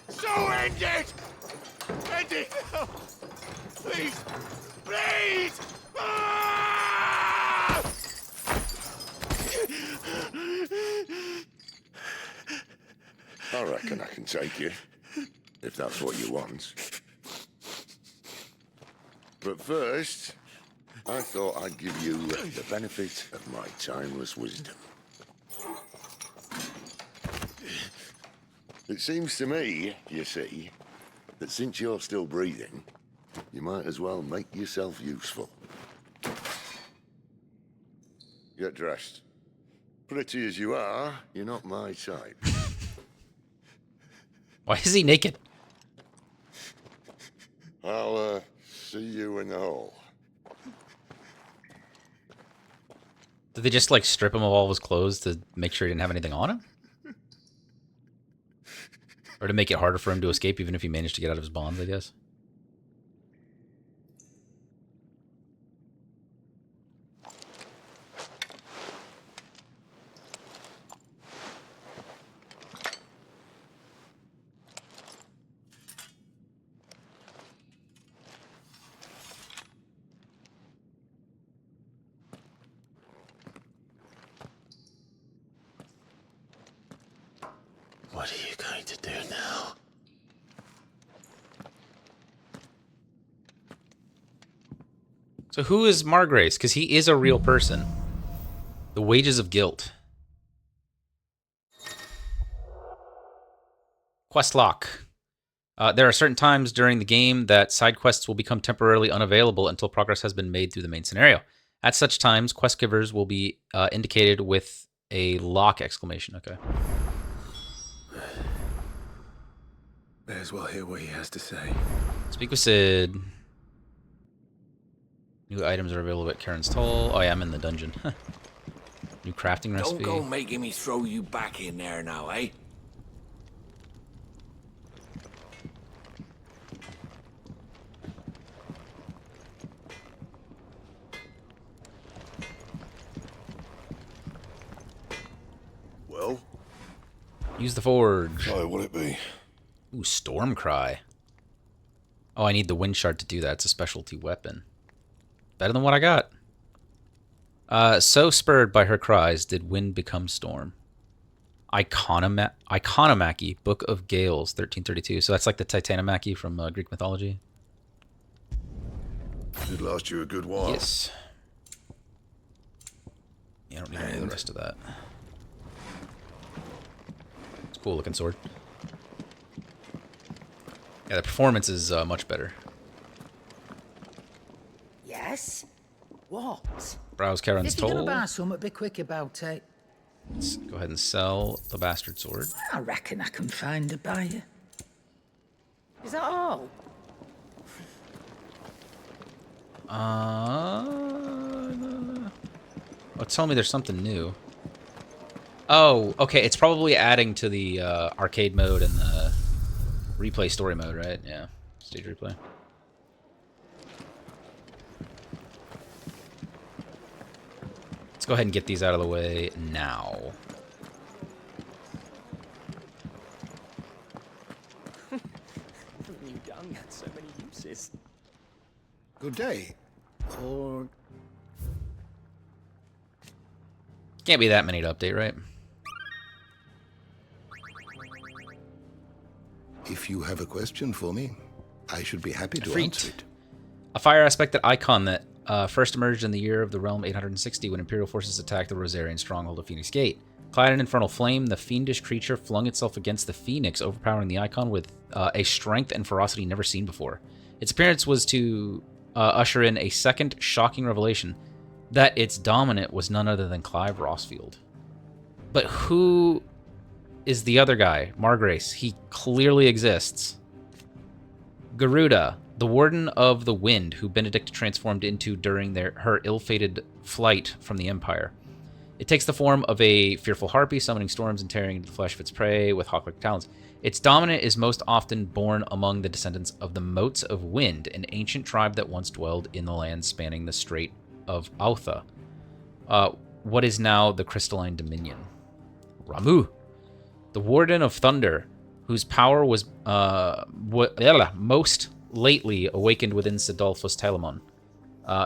Speaker 3: So end it. End it now. Please. Please. Ah! I reckon I can take you, if that's what you want. But first, I thought I'd give you the benefit of my timeless wisdom. It seems to me, you see, that since you're still breathing, you might as well make yourself useful. Get dressed. Pretty as you are, you're not my type.
Speaker 1: Why is he naked?
Speaker 3: I'll, see you in the hall.
Speaker 1: Did they just, like, strip him of all of his clothes to make sure he didn't have anything on him? Or to make it harder for him to escape, even if he managed to get out of his bonds, I guess?
Speaker 4: What are you going to do now?
Speaker 1: So who is Margrace? Because he is a real person. The Wages of Guilt. Quest lock. There are certain times during the game that side quests will become temporarily unavailable until progress has been made through the main scenario. At such times, quest givers will be indicated with a lock exclamation. Okay.
Speaker 5: May as well hear what he has to say.
Speaker 1: Speak with Sid. New items are available at Karen's Toll. Oh yeah, I'm in the dungeon. New crafting recipe.
Speaker 7: Don't go making me throw you back in there now, eh?
Speaker 3: Well?
Speaker 1: Use the forge.
Speaker 3: Oh, will it be?
Speaker 1: Ooh, Storm Cry. Oh, I need the wind shard to do that. It's a specialty weapon. Better than what I got. So spurred by her cries did wind become storm. Iconomachy, Book of Gales, 1332. So that's like the Titanomachy from Greek mythology.
Speaker 3: Should last you a good while.
Speaker 1: Yes. Yeah, I don't need any of the rest of that. It's a cool looking sword. Yeah, the performance is much better.
Speaker 8: Yes? What?
Speaker 1: Browse Karen's
Speaker 8: If you're
Speaker 1: Toll.
Speaker 8: gonna buy some, be quick about it.
Speaker 1: Let's go ahead and sell the bastard sword.
Speaker 8: I reckon I can find a buyer. Is that all?
Speaker 1: Oh, tell me there's something new. Oh, okay. It's probably adding to the arcade mode and the replay story mode, right? Yeah, stage replay. Let's go ahead and get these out of the way now.
Speaker 5: New gun had so many uses. Good day. Or
Speaker 1: Can't be that many to update, right?
Speaker 9: If you have a question for me, I should be happy to
Speaker 1: Freet.
Speaker 9: answer it.
Speaker 1: A fire aspected icon that first emerged in the year of the realm 860 when Imperial forces attacked the Rosarian stronghold of Phoenix Gate. Clad in infernal flame, the fiendish creature flung itself against the Phoenix, overpowering the icon with a strength and ferocity never seen before. Its appearance was to usher in a second shocking revelation that its dominant was none other than Clive Rossfield. But who is the other guy? Margrace. He clearly exists. Garuda, the Warden of the Wind, who Benedict transformed into during her ill-fated flight from the Empire. It takes the form of a fearful harpy, summoning storms and tearing into the flesh of its prey with hawk-like talons. Its dominant is most often born among the descendants of the Motes of Wind, an ancient tribe that once dwelled in the land spanning the Strait of Autha, what is now the Crystalline Dominion. Ramuh, the Warden of Thunder, whose power was most lately awakened within Sidolphus Telamon.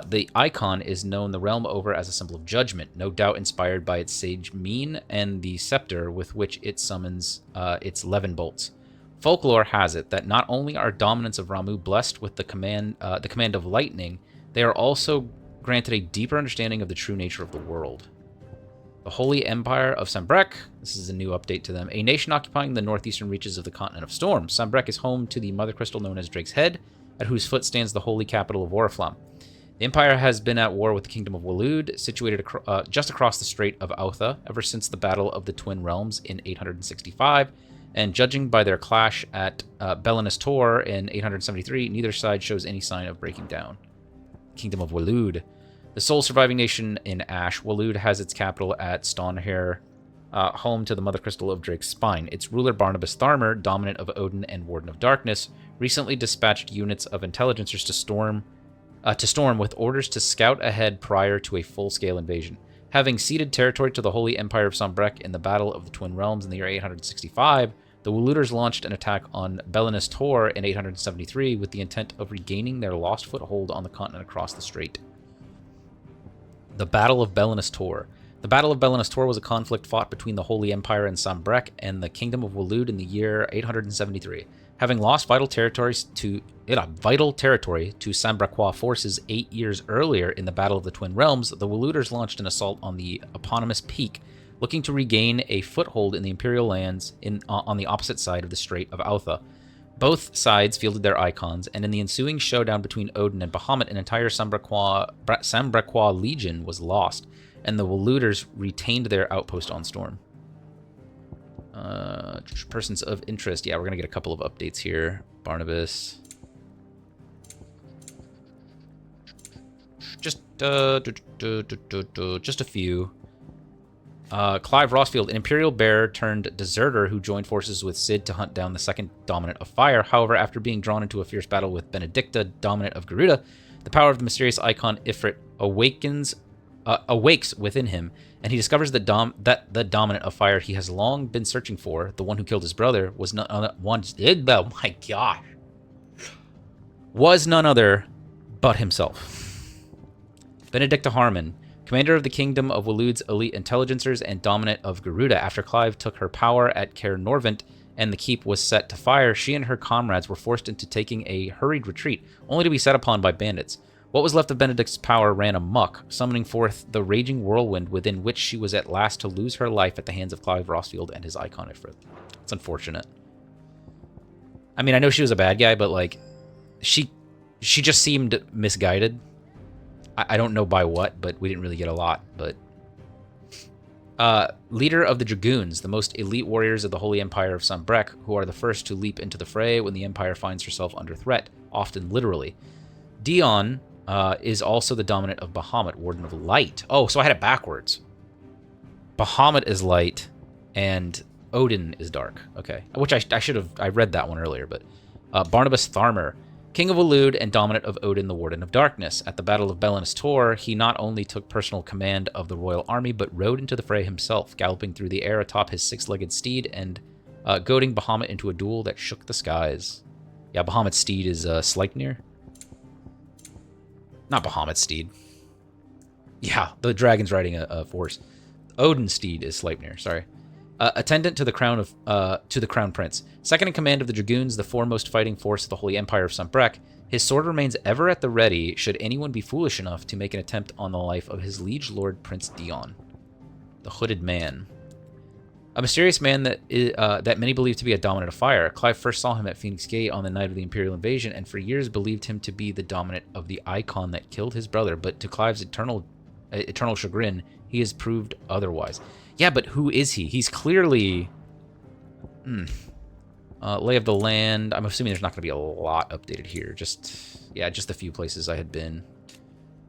Speaker 1: The icon is known the realm over as a symbol of judgment, no doubt inspired by its sage mien and the scepter with which it summons its levin bolts. Folklore has it that not only are dominants of Ramuh blessed with the command of lightning, they are also granted a deeper understanding of the true nature of the world. The Holy Empire of Sanbreque, this is a new update to them, a nation occupying the northeastern reaches of the continent of storms. Sanbreque is home to the mother crystal known as Drake's Head, at whose foot stands the holy capital of Oriflamme. The Empire has been at war with the Kingdom of Waloed, situated just across the Strait of Autha, ever since the Battle of the Twin Realms in 865, and judging by their clash at Belinus Tor in 873, neither side shows any sign of breaking down. Kingdom of Waloed. The sole surviving nation in Ash, Waloed has its capital at Stonhair, home to the Mother Crystal of Drake's Spine. Its ruler, Barnabas Tharmer, dominant of Odin and Warden of Darkness, recently dispatched units of intelligencers to storm with orders to scout ahead prior to a full-scale invasion. Having ceded territory to the Holy Empire of Sanbreque in the Battle of the Twin Realms in the year 865, the Waloeders launched an attack on Belinus Tor in 873 with the intent of regaining their lost foothold on the continent across the strait. The Battle of Belinus Tor. The Battle of Belinus Tor was a conflict fought between the Holy Empire and Sanbreque and the Kingdom of Waloed in the year 873. Having lost vital territory to Sanbrequois forces 8 years earlier in the Battle of the Twin Realms, the Waloeders launched an assault on the eponymous peak, looking to regain a foothold in the Imperial lands on the opposite side of the Strait of Autha. Both sides fielded their icons, and in the ensuing showdown between Odin and Bahamut, an entire Sanbrequois legion was lost, and the Waloeders retained their outpost on Storm. Persons of interest. Yeah, we're going to get a couple of updates here. Barnabas. Just a few. Clive Rossfield, an Imperial bearer turned deserter who joined forces with Cid to hunt down the second dominant of fire. However, after being drawn into a fierce battle with Benedicta, dominant of Garuda, the power of the mysterious icon Ifrit awakes within him, and he discovers that the dominant of fire he has long been searching for, the one who killed his brother, was none other but himself. Benedicta Harmon, commander of the Kingdom of Waloed's elite intelligencers and dominant of Garuda. After Clive took her power at Cair Norvent and the keep was set to fire, she and her comrades were forced into taking a hurried retreat, only to be set upon by bandits. What was left of Benedict's power ran amok, summoning forth the raging whirlwind within which she was at last to lose her life at the hands of Clive Rossfield and his icon Ifrit. It's unfortunate. I mean, I know she was a bad guy, but like, she just seemed misguided. I don't know by what, but we didn't really get a lot. But leader of the Dragoons, the most elite warriors of the Holy Empire of Sanbreque, who are the first to leap into the fray when the Empire finds herself under threat, often literally. Dion is also the dominant of Bahamut, Warden of Light. Oh, so I had it backwards. Bahamut is light, and Odin is dark. Okay, which I should have. I read that one earlier, but Barnabas Tharmer, King of Waloed and dominant of Odin, the Warden of Darkness. At the Battle of Belinus Tor, he not only took personal command of the royal army, but rode into the fray himself, galloping through the air atop his six-legged steed and goading Bahamut into a duel that shook the skies. Yeah, Bahamut's steed is Sleipnir. Not Bahamut's steed. Yeah, the dragon's riding a horse. Odin's steed is Sleipnir, sorry. attendant to the crown prince. Second in command of the dragoons, the foremost fighting force of the Holy Empire of Sombrec, his sword remains ever at the ready should anyone be foolish enough to make an attempt on the life of his liege lord Prince Dion. The Hooded Man. A mysterious man that many believe to be a dominant of fire. Clive first saw him at Phoenix Gate on the night of the Imperial invasion, and for years believed him to be the dominant of the icon that killed his brother, but to Clive's eternal chagrin, he has proved otherwise. Yeah, but who is he? He's clearly... lay of the land. I'm assuming there's not going to be a lot updated here. Just a few places I had been.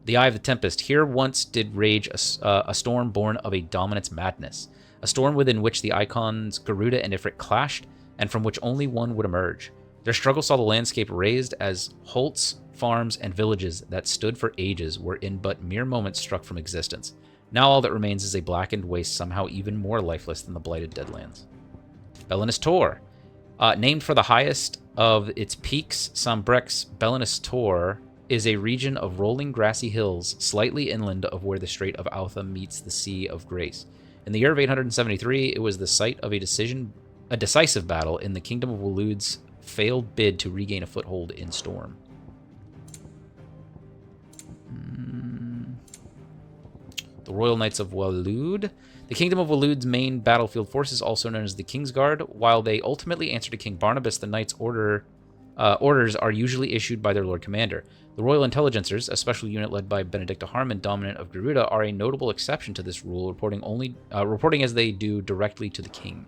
Speaker 1: The Eye of the Tempest. Here once did rage a storm born of a dominance madness. A storm within which the icons Garuda and Ifrit clashed, and from which only one would emerge. Their struggle saw the landscape raised as holts, farms, and villages that stood for ages were in but mere moments struck from existence. Now all that remains is a blackened waste somehow even more lifeless than the blighted Deadlands. Belinus Tor. Named for the highest of its peaks, Sombrec's Belinus Tor is a region of rolling grassy hills slightly inland of where the Strait of Altha meets the Sea of Grace. In the year of 873, it was the site of a decisive battle in the Kingdom of Waloed's failed bid to regain a foothold in Storm. The Royal Knights of Waloed. The Kingdom of Waloed's main battlefield force is also known as the Kingsguard. While they ultimately answer to King Barnabas, the Knights' orders are usually issued by their Lord Commander. The Royal Intelligencers, a special unit led by Benedicta Harmon, dominant of Garuda, are a notable exception to this rule, reporting as they do directly to the King.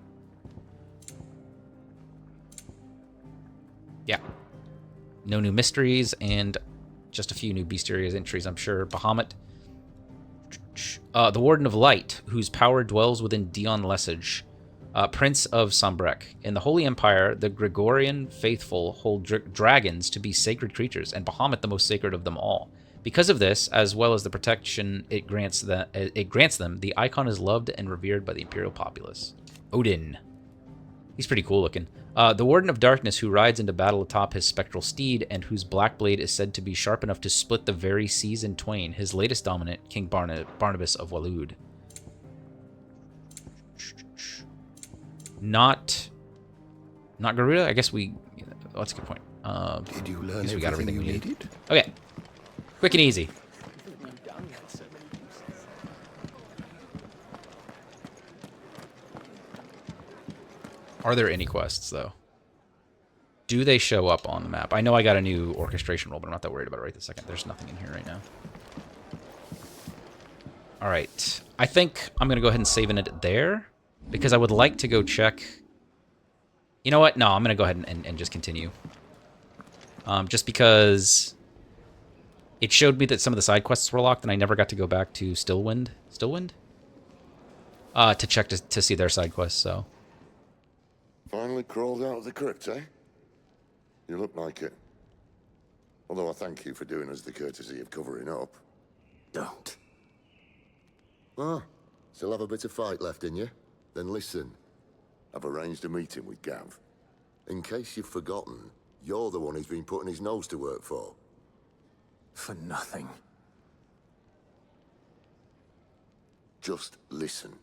Speaker 1: Yeah. No new mysteries, and just a few new bestiarious entries, I'm sure. Bahamut. The Warden of Light, whose power dwells within Dion Lesage, Prince of Sombrec. In the Holy Empire, the Gregorian faithful hold dragons to be sacred creatures, and Bahamut the most sacred of them all. Because of this, as well as the protection it grants them, the icon is loved and revered by the imperial populace. Odin. He's pretty cool looking. The Warden of Darkness, who rides into battle atop his spectral steed, and whose black blade is said to be sharp enough to split the very seas in twain. His latest dominant, King Barnabas of Waloed. Not Garuda? I guess we... Oh, that's a good point.
Speaker 5: Did you learn
Speaker 1: we got everything
Speaker 5: you
Speaker 1: we
Speaker 5: needed?
Speaker 1: Okay. Quick and easy. Are there any quests, though? Do they show up on the map? I know I got a new orchestration role, but I'm not that worried about it right this second. There's nothing in here right now. All right. I think I'm going to go ahead and save it there, because I would like to go check... You know what? No, I'm going to go ahead and just continue. Just because it showed me that some of the side quests were locked, and I never got to go back to Stillwind? To check to see their side quests, so...
Speaker 3: Finally crawled out of the crypt, eh? You look like it. Although I thank you for doing us the courtesy of covering up.
Speaker 5: Don't. Ah, still have a bit of fight left in you? Then listen.
Speaker 3: I've arranged a meeting with Gav.
Speaker 5: In case you've forgotten, you're the one who's been putting his nose to work for.
Speaker 4: For nothing.
Speaker 3: Just listen.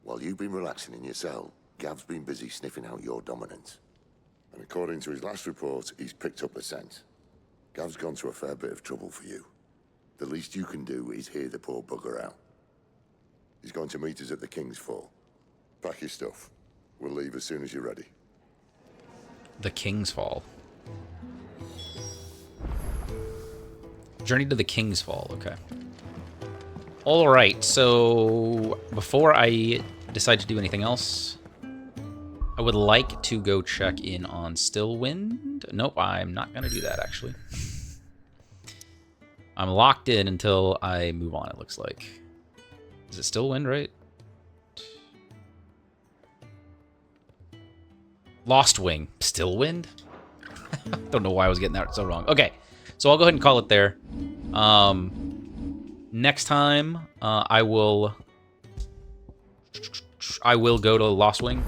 Speaker 3: While you've been relaxing in your cell, Gav's been busy sniffing out your dominance. And according to his last report, he's picked up the scent. Gav's gone to a fair bit of trouble for you. The least you can do is hear the poor bugger out. He's going to meet us at the King's Fall. Pack your stuff. We'll leave as soon as you're ready.
Speaker 1: The King's Fall. Journey to the King's Fall, okay. Alright, so before I decide to do anything else, I would like to go check in on Stillwind. Nope, I'm not going to do that, actually. I'm locked in until I move on, it looks like. Is it Stillwind, right? Lostwing. Stillwind? Don't know why I was getting that so wrong. Okay, so I'll go ahead and call it there. Next time, I will go to Lostwing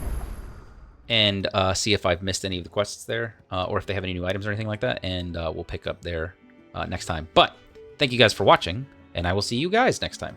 Speaker 1: and see if I've missed any of the quests there, or if they have any new items or anything like that, and we'll pick up there next time. But thank you guys for watching, and I will see you guys next time.